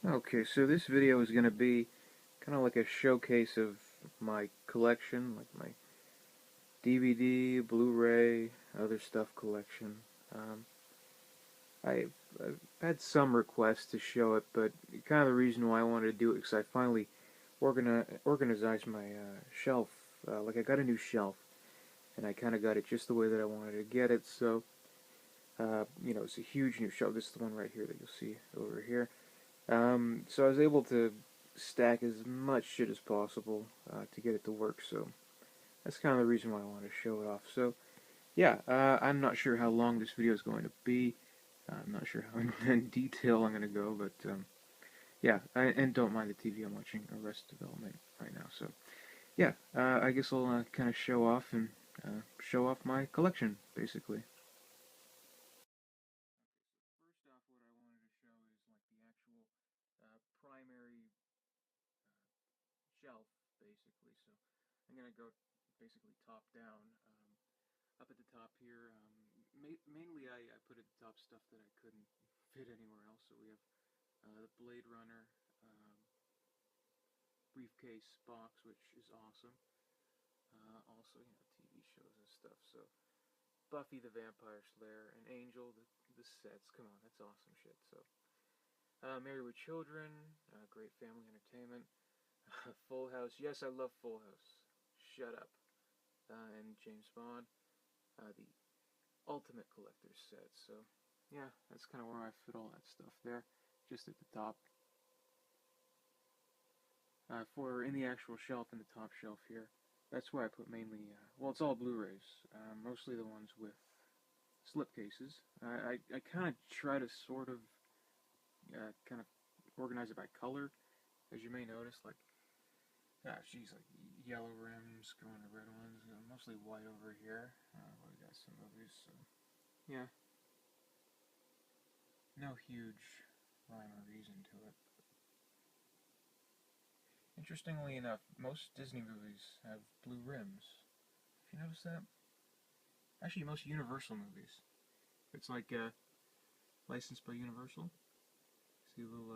Okay, so this video is going to be kind of like a showcase of my collection, like my DVD, Blu-ray, other stuff collection. Um, I've had some requests to show it, but kind of the reason why I wanted to do it is I finally organized my shelf. Like I got a new shelf, and I kind of got it just the way that I wanted to get it. So, it's a huge new shelf. This is the one right here that you'll see over here. So I was able to stack as much shit as possible to get it to work. So that's kind of the reason why I want to show it off. So yeah, I'm not sure how long this video is going to be. I'm not sure how in detail I'm going to go, but yeah, and don't mind the TV. I'm watching Arrested Development right now. So yeah, I guess I'll kind of show off and show off my collection, basically. First off, what I wanted to show is like the actual primary shelf, basically. So I'm gonna go basically top down. Up at the top here, mainly I put at the top stuff that I couldn't fit anywhere else. So we have the Blade Runner briefcase box, which is awesome. Also, TV shows and stuff. So Buffy the Vampire Slayer and Angel, the sets. Come on, that's awesome shit. So Married with Children, great family entertainment. Full House. Yes, I love Full House. Shut up. And James Bond, the Ultimate Collector's set. So, yeah, that's kind of where I fit all that stuff there, just at the top. For in the actual shelf, in the top shelf here, that's where I put mainly, well, it's all Blu-rays, mostly the ones with slipcases. I kind of try to sort of, kind of organize it by color, as you may notice, like, geez, like yellow rims going to red ones, mostly white over here. We got some movies, so yeah, no huge rhyme or reason to it. Interestingly enough, most Disney movies have blue rims. If you notice that? Actually, most Universal movies. It's like licensed by Universal. See a little,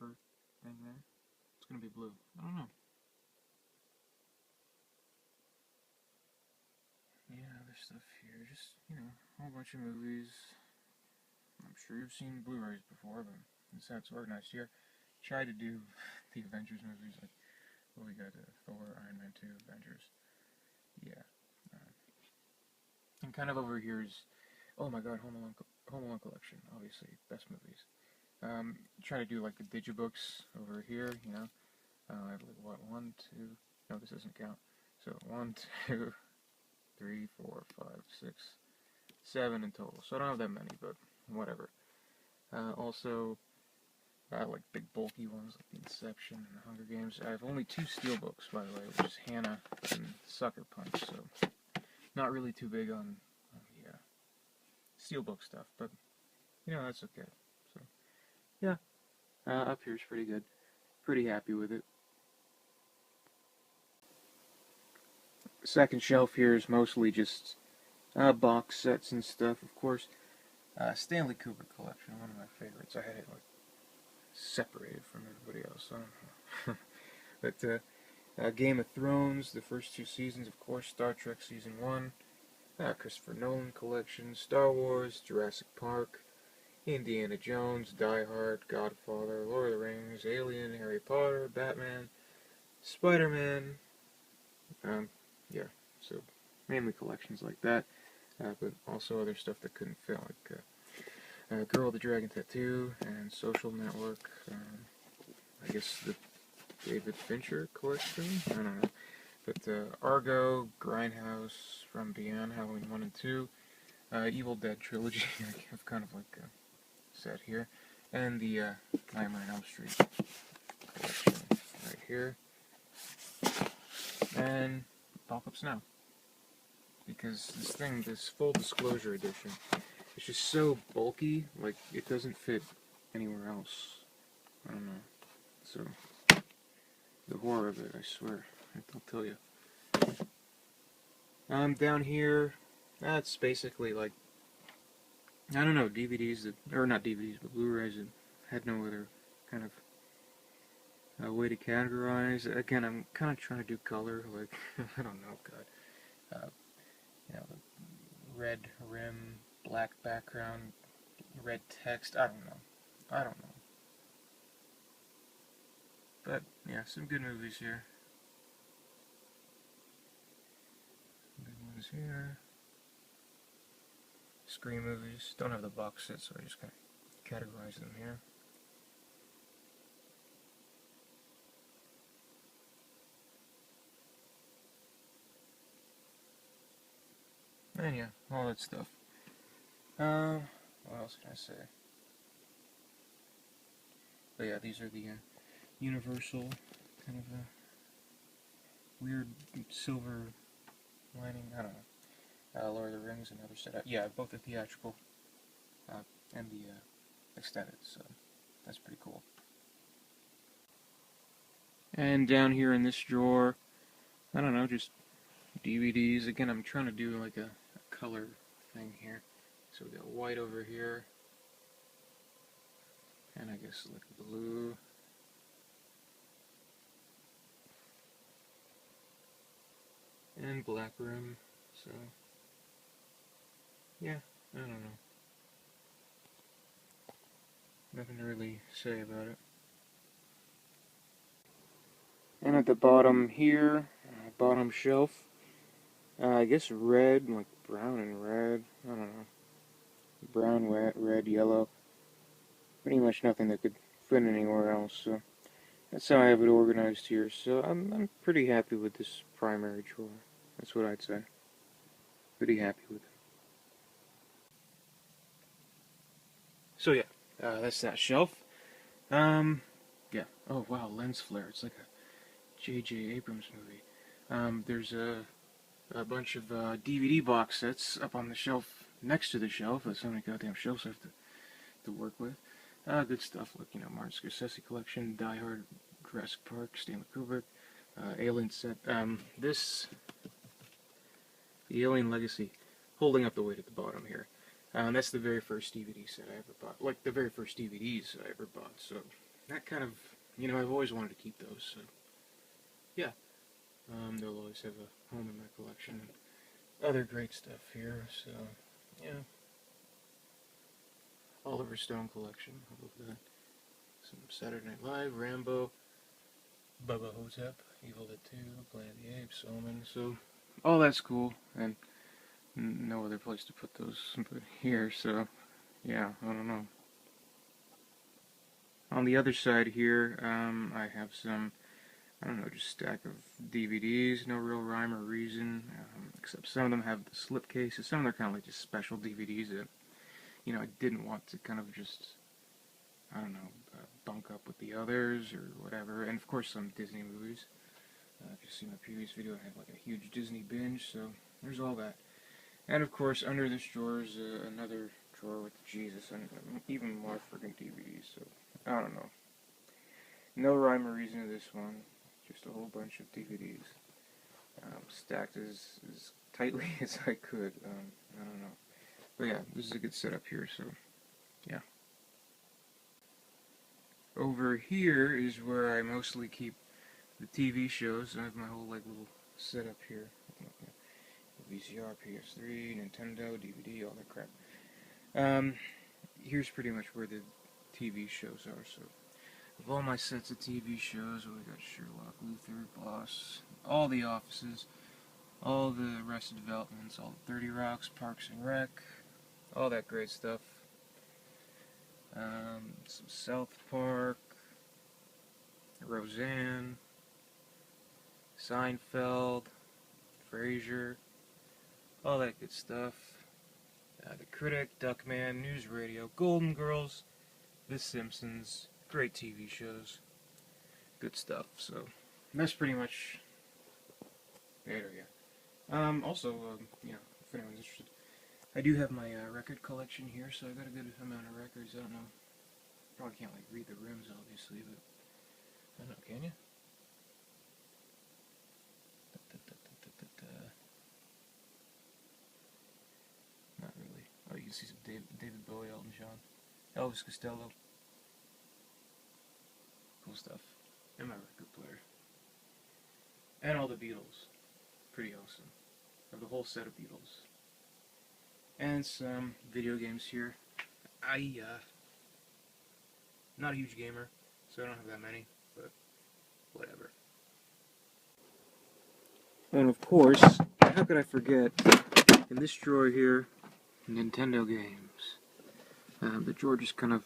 Earth thing there? It's gonna be blue. I don't know. Yeah, other stuff here. Just, a whole bunch of movies. I'm sure you've seen Blu-rays before, but that's how it's organized here. Try to do the Avengers movies, like, well, we got Thor, Iron Man 2, Avengers. Yeah. Uh, and kind of over here is, oh my god, Home Alone Collection, obviously, best movies. Try to do like the digibooks over here, I have like, what, 1, 2, no, this doesn't count. So 1, 2, 3, 4, 5, 6, 7 in total. So I don't have that many, but whatever. Also, like big bulky ones like the Inception and the Hunger Games. I have only 2 steelbooks, by the way, which is Hannah and Sucker Punch, so not really too big on the steelbook stuff, but that's okay. So yeah, up here's pretty good. Pretty happy with it. Second shelf here is mostly just box sets and stuff, of course. Stanley Kubrick collection, one of my favorites. I had it like separated from everybody else. I don't know. But Game of Thrones, the first 2 seasons, of course. Star Trek season 1. Christopher Nolan collection. Star Wars, Jurassic Park, Indiana Jones, Die Hard, Godfather, Lord of the Rings, Alien, Harry Potter, Batman, Spider-Man. Yeah, so mainly collections like that, but also other stuff that couldn't fit, like Girl with the Dragon Tattoo and Social Network. I guess the David Fincher collection. I don't know, but Argo, Grindhouse, From Beyond, Halloween 1 and 2, Evil Dead trilogy. I have kind of like set here, and the Nightmare on Elm Street collection right here, and Apocalypse Now. Because this full disclosure edition, it's just so bulky, like it doesn't fit anywhere else. I don't know. So the horror of it, I swear. I'll tell you. Down here, that's basically like, I don't know, DVDs that, or not DVDs, but Blu-rays that had no other kind of a way to categorize. Again, I'm kind of trying to do color, like, I don't know, God. The red rim, black background, red text, I don't know. But, yeah, some good movies here. Good ones here. Scream movies. Don't have the box set, so I just kind of categorize them here. And yeah, all that stuff. What else can I say? But yeah, these are the Universal kind of weird silver lining. I don't know. Lord of the Rings, another set. Yeah, both the theatrical and the extended. So that's pretty cool. And down here in this drawer, I don't know, just DVDs. Again, I'm trying to do like a color thing here. So we got white over here, and I guess like blue. And black rim, so yeah, I don't know. Nothing to really say about it. And at the bottom here, bottom shelf, I guess red, like brown and red, I don't know. Brown, red, yellow. Pretty much nothing that could fit anywhere else, so that's how I have it organized here. So I'm pretty happy with this primary drawer. That's what I'd say. Pretty happy with it. So yeah, that's that shelf. Yeah. Oh wow, lens flare. It's like a J.J. Abrams movie. There's a bunch of DVD box sets up on the shelf next to the shelf. There's so many goddamn shelves I have to work with. Good stuff like, Martin Scorsese Collection, Die Hard, Jurassic Park, Stanley Kubrick, Alien set. The Alien Legacy, holding up the weight at the bottom here. That's the very first DVD set I ever bought. Like, the very first DVDs I ever bought. So, that kind of, I've always wanted to keep those. So, yeah. They'll always have a home in my collection. Other great stuff here. So, yeah. Oliver Stone collection. I love that. Some Saturday Night Live, Rambo, Bubba Hotep, Evil Dead 2, Planet of the Apes, Omen. So, all that's cool. And no other place to put those but here, so yeah, I don't know. On the other side here, I have some, I don't know, just stack of DVDs, no real rhyme or reason, except some of them have the slip cases, some of them are kind of like just special DVDs that, I didn't want to kind of just, I don't know, bunk up with the others or whatever, and of course some Disney movies. If you've seen my previous video, I have like a huge Disney binge, so there's all that. And of course, under this drawer is another drawer with Jesus and even more friggin' DVDs, so I don't know. No rhyme or reason to this one, just a whole bunch of DVDs. Stacked as tightly as I could, I don't know. But yeah, this is a good setup here, so yeah. Over here is where I mostly keep the TV shows. I have my whole like little setup here. VCR, PS3, Nintendo, DVD, all that crap. Here's pretty much where the TV shows are. So, of all my sets of TV shows, we got Sherlock, Luther, Boss, all the Offices, all the Arrested Developments, all the 30 Rocks, Parks and Rec, all that great stuff. Some South Park, Roseanne, Seinfeld, Frasier, all that good stuff. The Critic, Duckman, News Radio, Golden Girls, The Simpsons, great TV shows, good stuff. So that's pretty much it. Also, if anyone's interested, I do have my record collection here, so I got a good amount of records. I don't know, probably can't like read the rims, obviously, but I don't know, can you? Not really. Oh, you can see some David Bowie, Elton John, Elvis Costello. stuff. And my record player. And all the Beatles. Pretty awesome. I have the whole set of Beatles. And some video games here. Not a huge gamer, so I don't have that many, but whatever. And of course, how could I forget, in this drawer here, Nintendo games. The drawer just kind of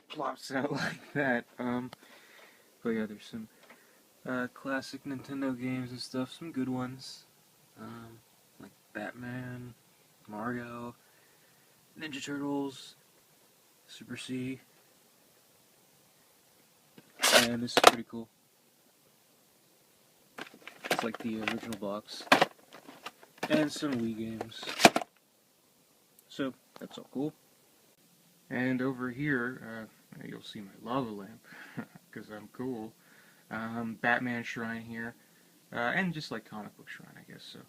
plops out like that. But yeah, there's some classic Nintendo games and stuff, some good ones. Like Batman, Mario, Ninja Turtles, Super C. And this is pretty cool. It's like the original box. And some Wii games. So, that's all cool. And over here, you'll see my lava lamp, because I'm cool. Batman shrine here. And just like comic book shrine, I guess. So,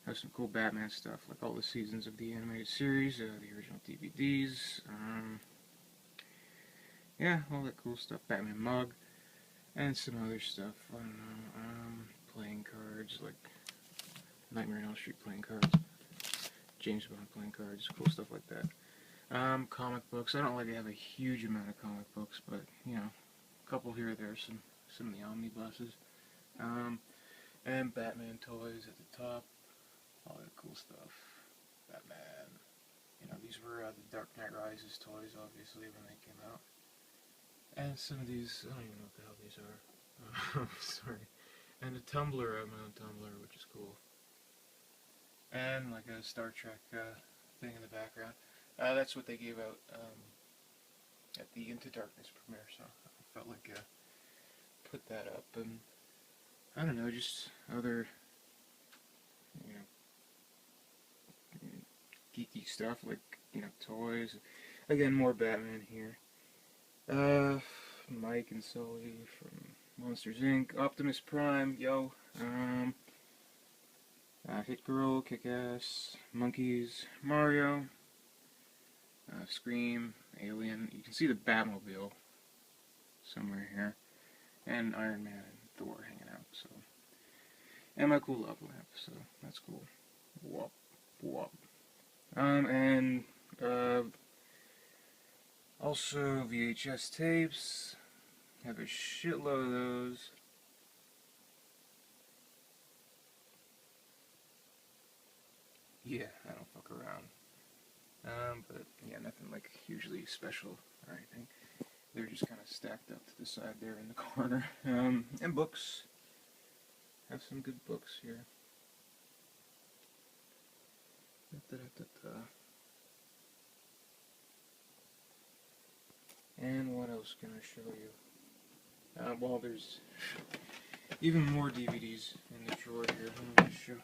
I have some cool Batman stuff, like all the seasons of the animated series, the original DVDs. Yeah, all that cool stuff. Batman mug. And some other stuff. I don't know. Playing cards, like Nightmare on Elm Street playing cards. James Bond playing cards, cool stuff like that. Comic books. I don't like to have a huge amount of comic books, but, you know, a couple here or there, some of the omnibuses. And Batman toys at the top. All that cool stuff. Batman. You know, these were the Dark Knight Rises toys, obviously, when they came out. And some of these, I don't even know what the hell these are. Sorry. And a tumbler, I have my own tumbler, which is cool. And like a Star Trek thing in the background. That's what they gave out at the Into Darkness premiere, so I felt like put that up. And I don't know, just other, you know, geeky stuff, like, you know, toys. Again, more Batman here. Mike and Sully from Monsters Inc. Optimus Prime, yo. Hit Girl, Kick-Ass, Monkeys, Mario, Scream, Alien. You can see the Batmobile somewhere here. And Iron Man and Thor hanging out, so. And my cool lava lamp, so that's cool. Wop, wop. And, also VHS tapes. Have a shitload of those. Yeah, I don't fuck around. But yeah, nothing like hugely special or anything. They're just kind of stacked up to the side there in the corner. And books. Have some good books here. And what else can I show you? Well, there's even more DVDs in the drawer here. Let me just show.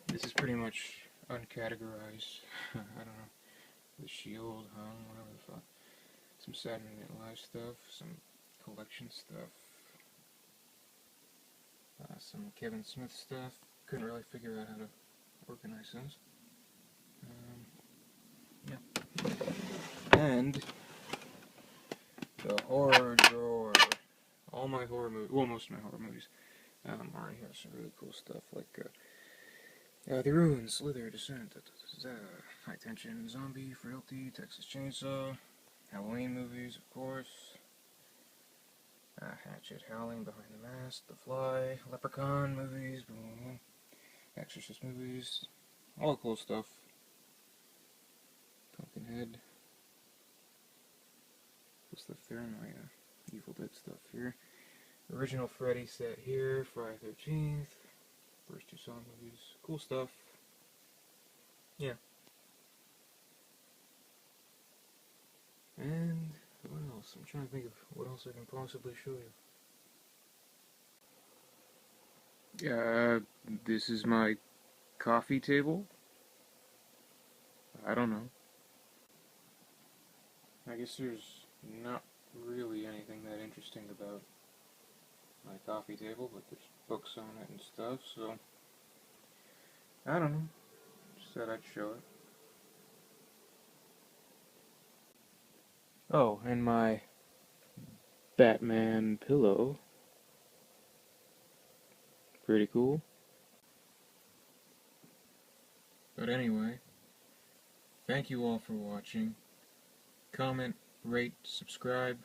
This is pretty much uncategorized. I don't know. The Shield, whatever the fuck. Some Saturday Night Live stuff, some collection stuff, some Kevin Smith stuff. Couldn't really figure out how to organize those. Yeah. And the horror drawer. All my horror movies, well, most of my horror movies are in here. Some really cool stuff like The Ruin, Slither, Descent, High Tension, Zombie, Frailty, Texas Chainsaw, Halloween movies, of course, Hatchet, Howling, Behind the Mask, The Fly, Leprechaun movies, Exorcist movies, all the cool stuff. Pumpkinhead, cool stuff there, and my Evil Dead stuff here. Original Freddy set here, Friday 13th, first two Saw movies, cool stuff. Yeah. And what else? I'm trying to think of what else I can possibly show you. This is my coffee table. I don't know. I guess there's not really anything that interesting about my coffee table, but there's books on it and stuff, so I don't know. Just thought I'd show it. Oh, and my Batman pillow. Pretty cool. But anyway, thank you all for watching. Comment, rate, subscribe,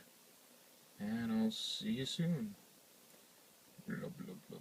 and I'll see you soon. Blah, blah, blah.